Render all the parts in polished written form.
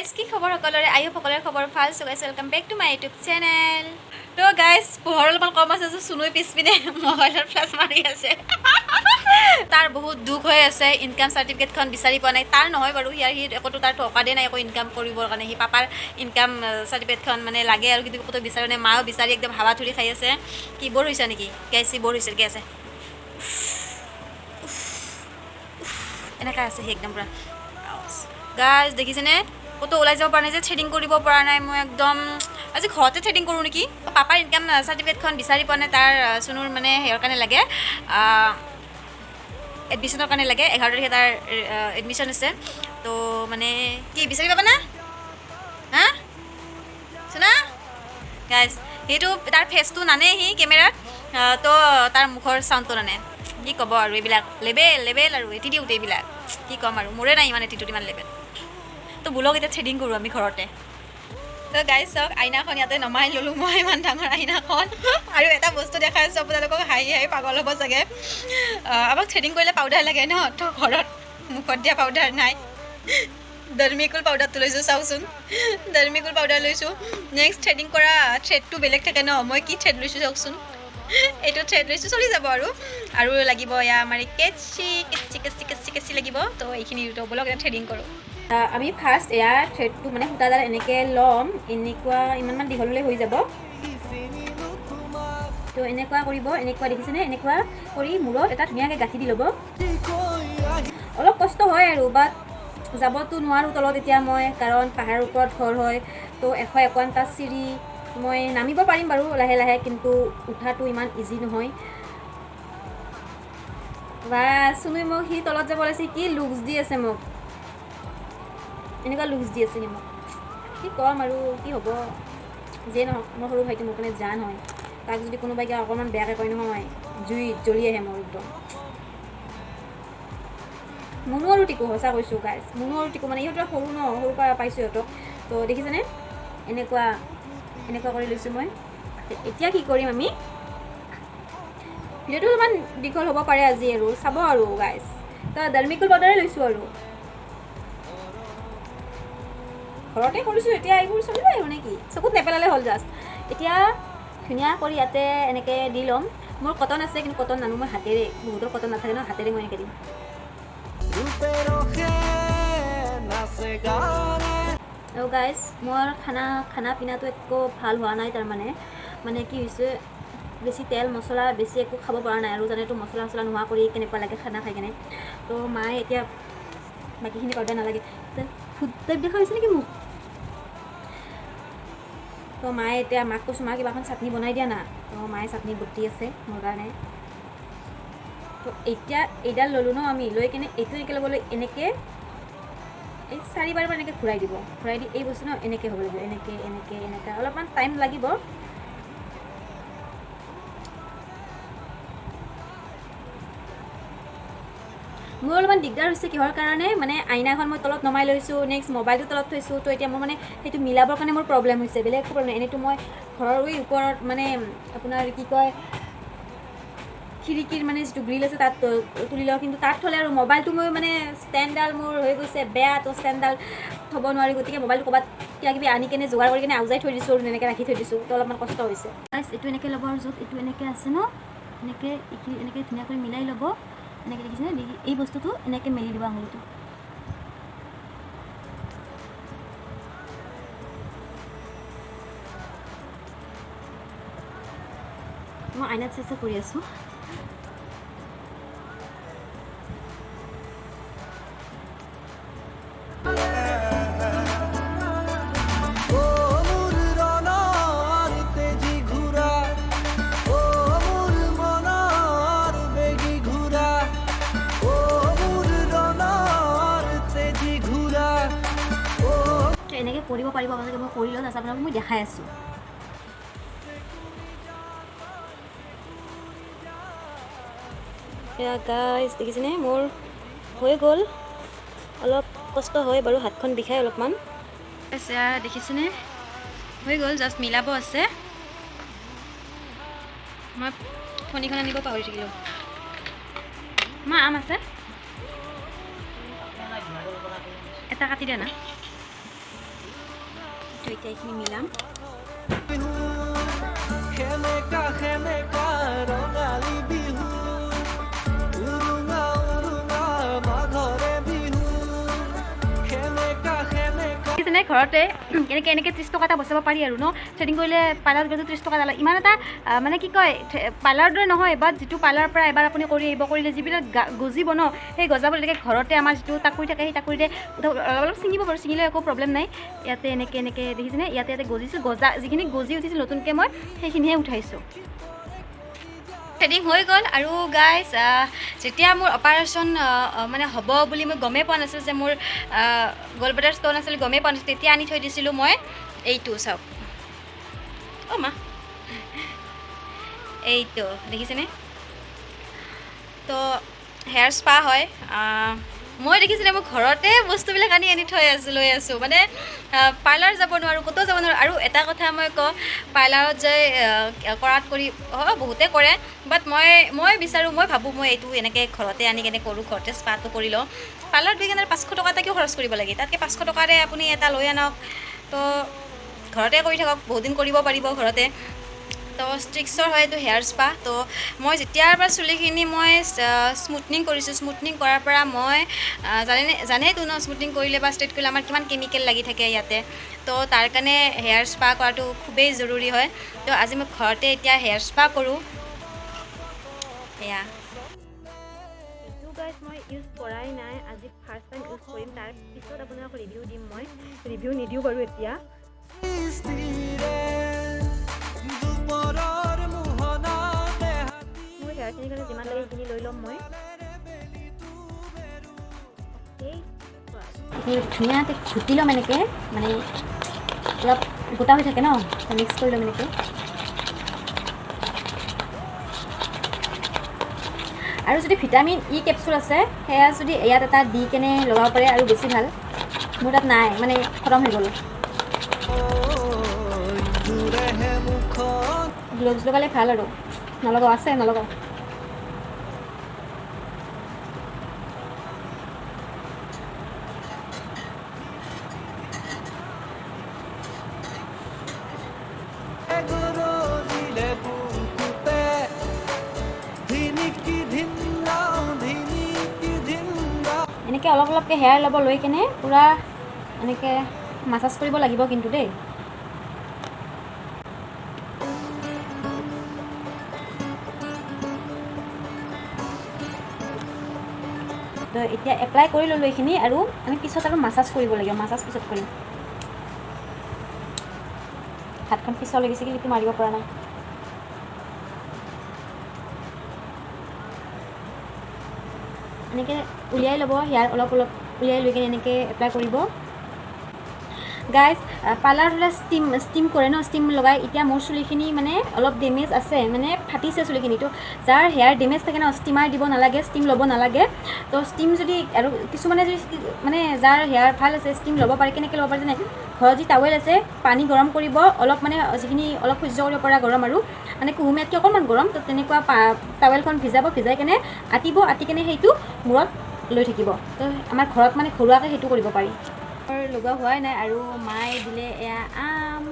guys, কি খবৰ সকলোৰে আই হোপ সকলোৰে খবৰ ভাল so guys welcome back to my YouTube channel তো গাইস পোহৰ অলপমান কম আছে যে সুনুই পিছপিনে মোবাইলৰ ফ্লাছ মাৰি আছে তাৰ বহুত দুখ হৈ আছে ইনকাম সাৰ্টিফিকেটখন বিচাৰি পোৱা নাই তাৰ নহয় বাৰু ইয়াৰ হি একোটো তাৰ টকা দে নাই একো ইনকাম কৰিবৰ কাৰণে হি পাপাৰ ইনকাম সাৰ্টিফিকেটখন মানে লাগে আৰু কিন্তু কত বিচাৰে নাই মাও বিচাৰি একদম হাৱা ধৰি খাই আছে কি বৰ হৈছে নেকি গাইস বৰ হৈছে কি আছে এনেকা আছে একদম পুৰা গাইস দেখিছেনে কত ওলাই যাব পৰা নাই যে থ্ৰেডিং কৰিব পৰা নাই মই একদম আজি ঘৰতে থ্ৰেডিং কৰোঁ নেকি পাপাৰ ইনকাম সাৰ্টিফিকেটখন বিচাৰি পোৱা নাই তাৰ সুনুৰ মানে হেয়াৰ কাৰণে লাগে এডমিশ্যনৰ কাৰণে লাগে 11 তাৰিখে তাৰ এডমিশ্যন আছে তো মানে কি বিচাৰি পাবা না হা শুনা গাইস সেইটো তাৰ ফেচটো নানে হি কেমেৰাত তো তাৰ মুখৰ চাউণ্ডটো নানে কি ক'ব আৰু এইবিলাক লেবেল আৰু এটিটিউড এইবিলাক কি ক'ম আৰু মোৰে নাই ইমান এটিটিউড ইমান লেবেল তো বুলক এতিয়া থ্ৰেডিং কৰোঁ আমি ঘৰতে তো গাইজ চাওক আইনাখন ইয়াতে নমাই ল'লোঁ মই ইমান ডাঙৰ আইনাখন আৰু এটা বস্তু দেখাই আছোঁ আপোনালোকক হাঁহি হাঁহি পাগল হ'ব চাগে আমাক থ্ৰেডিং কৰিলে পাউডাৰ লাগে ন তো ঘৰত মুখত দিয়া পাউডাৰ নাই ডাৰ্মিকুল পাউডাৰটো লৈছোঁ চাওকচোন ডাৰ্মিকুল পাউডাৰ লৈছোঁ নেক্সট থ্ৰেডিং কৰা থ্ৰেডটো বেলেগ থাকে ন মই কি থ্ৰেড লৈছোঁ চাওকচোন এইটো থ্ৰেড লৈছোঁ চলি যাব আৰু লাগিব এয়া আমাৰ কেঁচি লাগিব তো এইখিনি বলক এটা থ্ৰেডিং কৰোঁ আমি ফাৰ্ষ্ট এয়া থ্ৰেডটো মানে সূতাডাল এনেকৈ ল'ম এনেকুৱা ইমানমান দীঘললৈ হৈ যাব তো এনেকুৱা কৰিব এনেকুৱা দেখিছেনে এনেকুৱা কৰি মূৰত এটা ধুনীয়াকৈ গাঁঠি দি ল'ব অলপ কষ্ট হয় আৰু বাট যাবতো নোৱাৰোঁ তলত এতিয়া মই কাৰণ পাহাৰৰ ওপৰত ঘৰ হয় তো 151টা চিৰি মই নামিব পাৰিম বাৰু লাহে লাহে কিন্তু উঠাটো ইমান ইজি নহয় বা শুনুই মোক সি তলত যাব লাগিছে কি লুকছ দি আছে মোক এনেকুৱা লুকছ দি আছে মোক কি ক'ম আৰু কি হ'ব যে নহওক মোৰ সৰু ভাইটি মোৰ কাৰণে জান হয় তাক যদি কোনোবাই কিয় অকণমান বেয়াকৈ কয় নহয় জুইত জ্বলি আহে মোৰ একদম মুনু আৰু টিকু সঁচা কৈছোঁ গাইজ মুনু আৰু টিকু মানে ইহঁতৰ সৰু ন সৰুৰ পৰা পাইছোঁ সিহঁতক তো দেখিছেনে এনেকুৱা কৰি লৈছোঁ মই এতিয়া কি কৰিম আমি ভিডিঅ'টো অলপমান দীঘল হ'ব পাৰে আজি আৰু চাব আৰু গাইজ তো ডাৰ্মিকুল পাউডাৰে লৈছোঁ আৰু ঘৰতে কৰিছোঁ এতিয়া এইবোৰ চলি যায় আৰু নেকি চকুত নেপেলালে হ'ল জাষ্ট এতিয়া ধুনীয়া কৰি ইয়াতে এনেকৈ দি ল'ম মোৰ কটন আছে কিন্তু কটন নানো মই হাতেৰে বহুতৰ কটন নাথাকে ন হাতেৰে মই এনেকৈ দিম আৰু গাইজ মোৰ খানা পিনাটো একো ভাল হোৱা নাই তাৰমানে মানে কি হৈছে বেছি তেল মছলা বেছি একো খাব পৰা নাই আৰু জানেতো মছলা চছলা নোহোৱা কৰি কেনেকুৱা লাগে খানা খাই কেনে তো মায়ে এতিয়া বাকীখিনি কৰিব নালাগে ফুড টাইপ দেখা হৈছে নেকি মোক তো মায়ে এতিয়া মাক কৈছোঁ মা কিবা এখন চাটনি বনাই দিয়া না তো মায়ে চাটনি বটি আছে মোৰ কাৰণে তো এতিয়া এইডাল ল'লোঁ ন আমি লৈ কেনে এইটো এনেকৈ ল'ব লৈ এনেকৈ এই 4-বাৰমান এনেকৈ ঘূৰাই দিব ঘূৰাই দি এই বস্তু ন এনেকৈ হ'ব লাগিব এনেকৈ অলপমান টাইম লাগিব মোৰ অলপমান দিগদাৰ হৈছে কিহৰ কাৰণে মানে আইনাখন মই তলত নমাই লৈছোঁ নেক্সট মোবাইলটো তলত থৈছোঁ তো এতিয়া মোৰ মানে সেইটো মিলাবৰ কাৰণে মোৰ প্ৰব্লেম হৈছে বেলেগ একো প্ৰব্লেম নাই এনেইতো মই ঘৰৰ ওপৰত মানে আপোনাৰ কি কয় খিৰিকীৰ মানে যিটো গ্ৰিল আছে তাত তুলি লওঁ কিন্তু তাত থ'লে আৰু মোবাইলটো মই মানে ষ্টেণ্ডডাল মোৰ হৈ গৈছে বেয়া তো ষ্টেণ্ডডাল থ'ব নোৱাৰি গতিকে মোবাইলটো ক'ৰবাত কিবাকিবি আনি কেনে যোগাৰ কৰি কেনে আউজাই থৈ দিছোঁ আৰু এনেকৈ ৰাখি থৈ দিছোঁ তো অলপমান কষ্ট হৈছে এইটো এনেকৈ ল'ব আৰু য'ত এইটো এনেকৈ আছে ন এনেকৈ এইখিনি এনেকৈ ধুনীয়াকৈ মিলাই ল'ব এনেকৈ দেখিছেনে এই বস্তুটো এনেকৈ মেলি দিব আঙুলিটো মই আইনাত চাই কৰি আছোঁ এনেকৈ কৰিব পাৰিব আপোনালোকে মই কৰি লওঁ তাৰপিছত আপোনালোকক মই দেখাই আছোঁ এয়া গাইজ দেখিছেনে মোৰ হৈ গ'ল অলপ কষ্ট হয় বাৰু হাতখন বিষাই অলপমান এয়া দেখিছেনে হৈ গ'ল জাষ্ট মিলাব আছে মই ফণিখন আনিব পাহৰি থাকিলোঁ মা আম আছে এটা কাটি দিয়া না তো এতিয়া এইখিনি মিলাম ঘৰতে এনেকৈ 30 টকা এটা বচাব পাৰি আৰু ন থ্ৰেডিং কৰিলে পাৰ্লাৰত গ'লে 30 টকা লাগে ইমান এটা মানে কি কয় পাৰ্লাৰৰ দৰে নহয় বাট যিটো পাৰ্লাৰৰ পৰা এবাৰ আপুনি কৰি আহিব কৰিলে যিবিলাক গজিব ন সেই গজাবলৈকে ঘৰতে আমাৰ যিটো টাকুৰি থাকে সেই টাকুৰিতে অলপ ছিঙিব পাৰোঁ ছিঙিলে একো প্ৰব্লেম নাই ইয়াতে এনেকৈ দেখিছেনে ইয়াতে গজিছোঁ গজা যিখিনি গজি উঠিছিল নতুনকৈ মই সেইখিনিহে উঠাইছোঁ থ্ৰেডিং হৈ গ'ল আৰু গাইজ যেতিয়া মোৰ অপাৰেশ্যন মানে হ'ব বুলি মই গমেই পোৱা নাছিলোঁ যে মোৰ গলব্লাডাৰ ষ্ট'ন আছিল গমেই পোৱা নাছিলোঁ তেতিয়া আনি থৈ দিছিলোঁ মই এইটো চাওক অ' মা এইটো দেখিছেনে তো হেয়াৰ স্পা হয় মই দেখিছিলে মই ঘৰতে বস্তুবিলাক আনি থৈ লৈ আছোঁ মানে পাৰ্লাৰ যাব নোৱাৰোঁ ক'তো যাব নোৱাৰোঁ আৰু এটা কথা মই কওঁ পাৰ্লাৰত যাই কৰাত কৰি বহুতে কৰে বাট মই বিচাৰোঁ মই ভাবোঁ মই এইটো এনেকৈ ঘৰতে আনি কেনে কৰোঁ ঘৰতে স্পাটো কৰি লওঁ পাৰ্লাৰত গৈ কেনে 500 টকা এটা কিয় খৰচ কৰিব লাগে তাতকৈ 500 টকাৰে আপুনি এটা লৈ আনক তো ঘৰতে কৰি থাকক বহুত দিন কৰিব পাৰিব ঘৰতে তো ষ্ট্ৰিক্সৰ হয় এইটো হেয়াৰ স্পা তো মই যেতিয়াৰ পৰা চুলিখিনি মই স্মুথনিং কৰিছোঁ স্মুথনিং কৰাৰ পৰা মই জানেইতো ন স্মুথনিং কৰিলে বা ষ্ট্ৰেইট কৰিলে আমাৰ কিমান কেমিকেল লাগি থাকে ইয়াতে তো তাৰ কাৰণে হেয়াৰ স্পা কৰাটো খুবেই জৰুৰী হয় তো আজি মই ঘৰতে এতিয়া হেয়াৰ স্পা কৰোঁ এয়া এইটো গাইজ মই ইউজ কৰাই নাই আজি ফাৰ্ষ্ট টাইম ইউজ কৰিম তাৰ পিছত আপোনাক ৰিভিউ দিম মই ৰিভিউ নিদিওঁ বাৰু এতিয়া হেয়াৰখিনি কাৰণে যিমান লাগে সেইখিনি লৈ ল'ম মই ধুনীয়াকৈ ঘুটি ল'ম এনেকৈ মানে অলপ গোটা হৈ থাকে ন মিক্স কৰি ল'ম এনেকৈ আৰু যদি ভিটামিন ই কেপচুল আছে সেয়া যদি ইয়াত এটা দি কেনে লগাব পাৰে আৰু বেছি ভাল মোৰ তাত নাই মানে খতম হৈ গ'ল গ্ল'ভছ লগালে ভাল আৰু নলগাওঁ আছে নলগাওঁ এনেকৈ অলপ অলপকৈ হেয়াৰ ল'ব লৈ কেনে পূৰা এনেকৈ মাছাজ কৰিব লাগিব কিন্তু দেই তো এতিয়া এপ্লাই কৰি ল'লোঁ এইখিনি আৰু আমি পিছত আৰু মাছাজ কৰিব লাগিব মাছাজ পিছত কৰিম হাতখন পিছল লাগিছে কিন্তু মাৰিব পৰা নাই এনেকৈ উলিয়াই ল'ব হেয়াৰ অলপ অলপ উলিয়াই লৈ কিনে এনেকৈ এপ্লাই কৰিব গাইজ পাৰ্লাৰত হ'লে ষ্টিম কৰে ন ষ্টিম লগাই এতিয়া মোৰ চুলিখিনি মানে অলপ ডেমেজ আছে মানে ফাটিছে চুলিখিনি তো যাৰ হেয়াৰ ডেমেজ থাকে ন ষ্টিমাৰ দিব নালাগে ষ্টিম ল'ব নালাগে তো ষ্টিম যদি আৰু কিছুমানে যদি মানে যাৰ হেয়াৰ ভাল আছে ষ্টিম ল'ব পাৰে কেনেকৈ ল'ব পাৰে জানে ঘৰত যি টাৱেল আছে পানী গৰম কৰিব অলপ মানে যিখিনি অলপ সহ্য কৰিব পৰা গৰম আৰু মানে কুহুমীয়াতকৈ অকণমান গৰম তো তেনেকুৱা টাৱেলখন ভিজাই কেনে আতি কেনে সেইটো মূৰত লৈ থাকিব তো আমাৰ ঘৰত মানে ঘৰুৱাকৈ সেইটো কৰিব পাৰি লগোৱা হোৱাই নাই আৰু মায়ে দিলে এয়া আম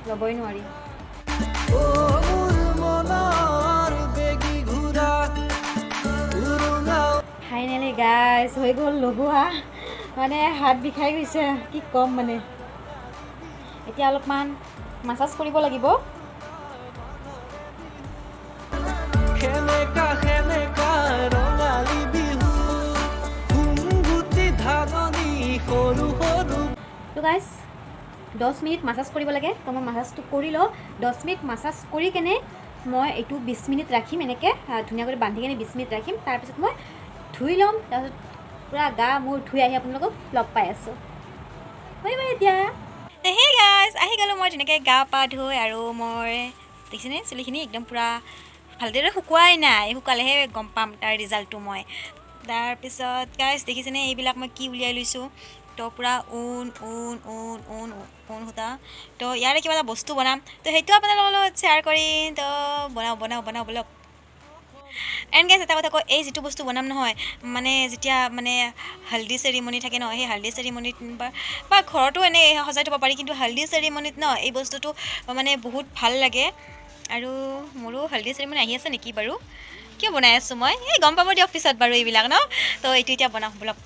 ল'বই নোৱাৰি ফাইনেলি গাইজ হৈ গ'ল লগোৱা মানে হাত বিষাই গৈছে কি ক'ম মানে এতিয়া অলপমান মাছাজ কৰিব লাগিব তো গাইজ 10 মিনিট মাছাজ কৰিব লাগে তো মই মাছাজটো কৰি লওঁ 10 মিনিট মাছাজ কৰি কেনে মই এইটো 20 মিনিট ৰাখিম এনেকৈ ধুনীয়াকৈ বান্ধি কেনে 20 মিনিট ৰাখিম তাৰপিছত মই ধুই ল'ম তাৰপিছত পূৰা গা মূৰ ধুই আহি আপোনালোকক লগ পাই আছোঁ বাই বাই এতিয়া সেই গাইজ আহি গ'লোঁ মই ধুনীয়াকৈ গা পা ধুই আৰু মই দেখিছেনে চুলিখিনি একদম পূৰা ভালদৰে শুকুৱাই নাই শুকালেহে গম পাম তাৰ ৰিজাল্টটো মই তাৰপিছত গাইজ দেখিছেনে এইবিলাক মই কি উলিয়াই লৈছোঁ তো পূৰা ঊণ সূতা তো ইয়াৰে কিবা এটা বস্তু বনাম তো সেইটো আপোনালোকৰ লগত শ্বেয়াৰ কৰিম তো বনাওঁ বলক এণ্ড গাইজ এটা কথা কয়, এই যিটো বস্তু বনাম নহয়, মানে যেতিয়া মানে হালধি চেৰিমনি থাকে ন, সেই হালধি চেৰিমনিত বা ঘৰতো এনেই সজাই থ'ব পাৰি, কিন্তু হালধি চেৰিমনিত ন এই বস্তুটো মানে বহুত ভাল লাগে। আৰু মোৰো হালধি চেৰিমনি আহি আছে নেকি বাৰু, কিয় বনাই আছোঁ মই, এই গম পাব দিয়ক পিছত বাৰু এইবিলাক ন। তো এইটো এতিয়া বনাওঁ ব্লগ।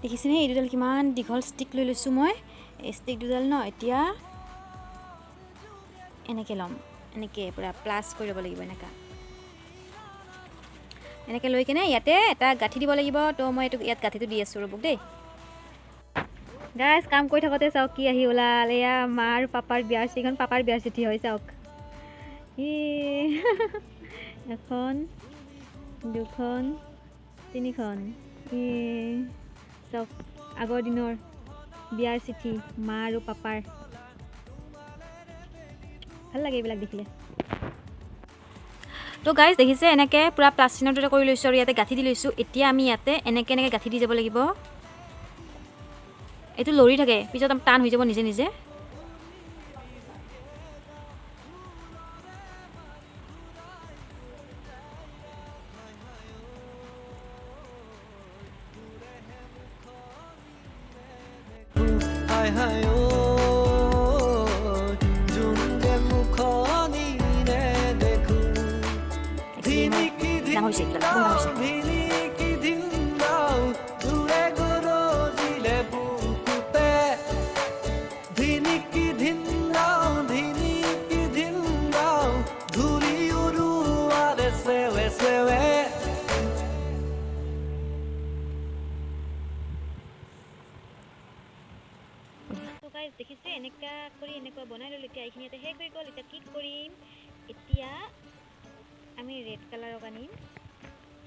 দেখিছেনে এই দুডাল কিমান দীঘল ষ্টিক লৈ লৈছোঁ মই। এই ষ্টিক দুডাল ন এতিয়া এনেকৈ ল'ম, এনেকৈ পূৰা প্লাছ কৰি ল'ব লাগিব, এনেকৈ লৈ কিনে ইয়াতে এটা গাঁঠি দিব লাগিব। তো মই এইটো ইয়াত গাঁঠিটো দি আছোঁ ৰ'ব দেই। গাইজ কাম কৰি থাকোঁতে চাওক কি আহি ওলাল, এয়া মা আৰু পাপাৰ বিয়াৰ চিঠিখন, পাপাৰ বিয়াৰ চিঠি হয় চাওক। এখন, দুখন, তিনিখন, চাওক আগৰ দিনৰ বিয়াৰ চিঠি মা আৰু পাপাৰ। ভাল লাগে এইবিলাক দেখিলে। তো গাইজ দেখিছে এনেকৈ পূৰা প্লাষ্টিনৰ দৰে কৰি লৈছোঁ আৰু ইয়াতে গাঁঠি দি লৈছোঁ। এতিয়া আমি ইয়াতে এনেকৈ গাঁঠি দি যাব লাগিব। এইটো লৰি থাকে, পিছত টান হৈ যাব নিজে নিজে। দেখিছে এনেকুৱা কৰি এনেকুৱা বনাই ল'লোঁ। এতিয়া এইখিনি ইয়াতে শেষ হৈ গ'ল। এতিয়া কি কৰিম, এতিয়া আমি ৰেড কালাৰক আনিম,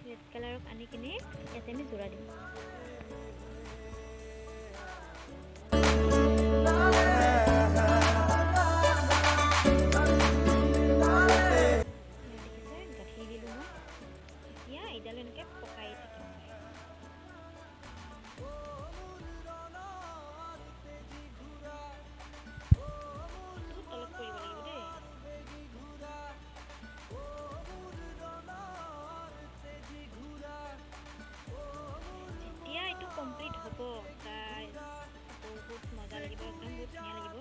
ৰেড কালাৰক আনি কিনে ইয়াতে আমি জোৰা দিম। গাঁঠি দিলোঁ মই, এতিয়া এইডাল এনেকৈ পকাই থাকিম। কমপ্লিট হ'ব গাইজ, বহুত মজা লাগিব, একদম বহুত ধুনীয়া লাগিব।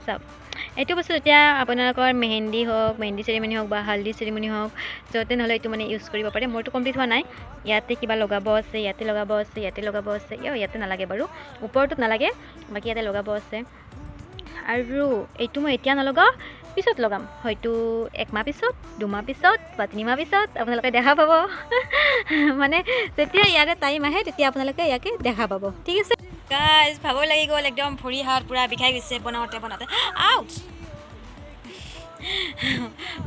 চাওক এইটো বস্তু এতিয়া আপোনালোকৰ মেহেন্দি হওক, মেহেন্দি চেৰিমনি হওক বা হালধি চেৰিমনি হওক, য'তে নহ'লে এইটো মানে ইউজ কৰিব পাৰে। মোৰতো কমপ্লিট হোৱা নাই, ইয়াতে কিবা লগাব আছে, ইয়াতে লগাব আছে, ইয়াতে লগাব আছে, ইয়াতে নালাগে বাৰু, ওপৰটোত নালাগে, বাকী ইয়াতে লগাব আছে। আৰু এইটো মই এতিয়া নলগাওঁ, পিছত লগাম, হয়তো 1 মাহ পিছত, 2 মাহ পিছত বা 3 মাহ পিছত আপোনালোকে দেখা পাব। মানে যেতিয়া ইয়াৰে টাইম আহে তেতিয়া আপোনালোকে ইয়াকে দেখা পাব, ঠিক আছে গাইজ। ভাগৰ লাগি গ'ল, একদম ভৰি হাত পূৰা বিষাই গৈছে বনাওঁতে আউচ।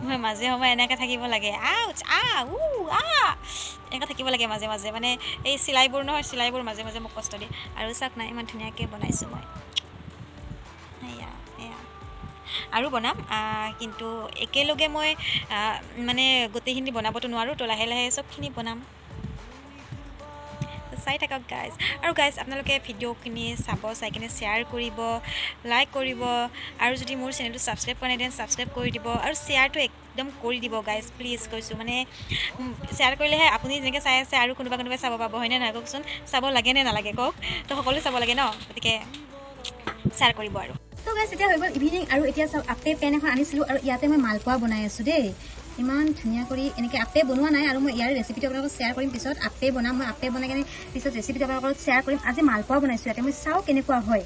মই মাজে সময়ে এনেকৈ থাকিব লাগে, আউচ এনেকৈ থাকিব লাগে মাজে মাজে, মানে এই চিলাইবোৰ নহয়, চিলাইবোৰ মাজে মাজে মোক কষ্ট দিয়ে। আৰু চাওক নাই ইমান ধুনীয়াকৈ বনাইছোঁ মই, এয়া আৰু বনাম, কিন্তু একেলগে মই মানে গোটেইখিনি বনাবতো নোৱাৰোঁ, তো লাহে লাহে চবখিনি বনাম। চাই থাকক গাইজ। আৰু গাইজ আপোনালোকে ভিডিঅ'খিনি চাই কিনে শ্বেয়াৰ কৰিব, লাইক কৰিব, আৰু যদি মোৰ চেনেলটো ছাবস্ক্ৰাইব কৰা নাই তেন্তে ছাবস্ক্ৰাইব কৰি দিব, আৰু শ্বেয়াৰটো একদম কৰি দিব গাইজ, প্লিজ কৈছোঁ। মানে শ্বেয়াৰ কৰিলেহে আপুনি যেনেকৈ চাই আছে আৰু কোনোবাই চাব পাব, হয়নে নহয় কওকচোন? চাব লাগে নে নালাগে কওক? তো সকলোৱে চাব লাগে ন, গতিকে শ্বেয়াৰ কৰিব। আৰু তো গাইজ এতিয়া হৈ গ'ল ইভিনিং, আৰু এতিয়া চাওক আপে পেন এখন আনিছিলোঁ, আৰু ইয়াতে মই মালপোৱা বনাই আছোঁ দেই। ইমান ধুনীয়া কৰি এনেকৈ আপে বনোৱা নাই, আৰু মই ইয়াৰ ৰেচিপিটো আপোনালোকক শ্বেয়াৰ কৰিম পিছত। আপে বনাম মই, আপে বনাই কিনে পিছত ৰেচিপিটো আপোনালোকক শ্বেয়াৰ কৰিম। আজি মালপোৱা বনাইছোঁ ইয়াতে, মই চাওঁ কেনেকুৱা হয়।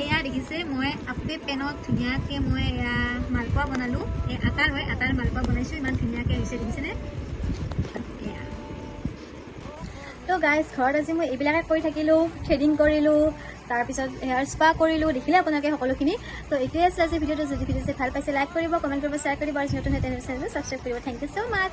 এয়া দেখিছে মই আপে পেনত ধুনীয়াকৈ মই এয়া মালপোৱা বনালোঁ। এই আটাৰ হয়, আটাৰ মালপোৱা বনাইছোঁ, ইমান ধুনীয়াকৈ হৈছে দেখিছেনে? এয়া তো গাইজ ঘৰত আজি মই এইবিলাকে কৰি থাকিলোঁ, থ্ৰেডিং কৰিলোঁ, তাৰপিছত হেয়াৰ স্পা কৰিলোঁ, দেখিলে আপোনালোকে সকলোখিনি। তো এইটোৱে আছিলে আজি ভিডিঅ'টো। যদি ভিডিঅ'টো ভাল পাইছে লাইক কৰিব, কমেণ্ট কৰিব, শ্বেয়াৰ কৰিব, আৰু নতুন চেনেলটো ছাবস্ক্ৰাইব কৰিব। Thank you so' much.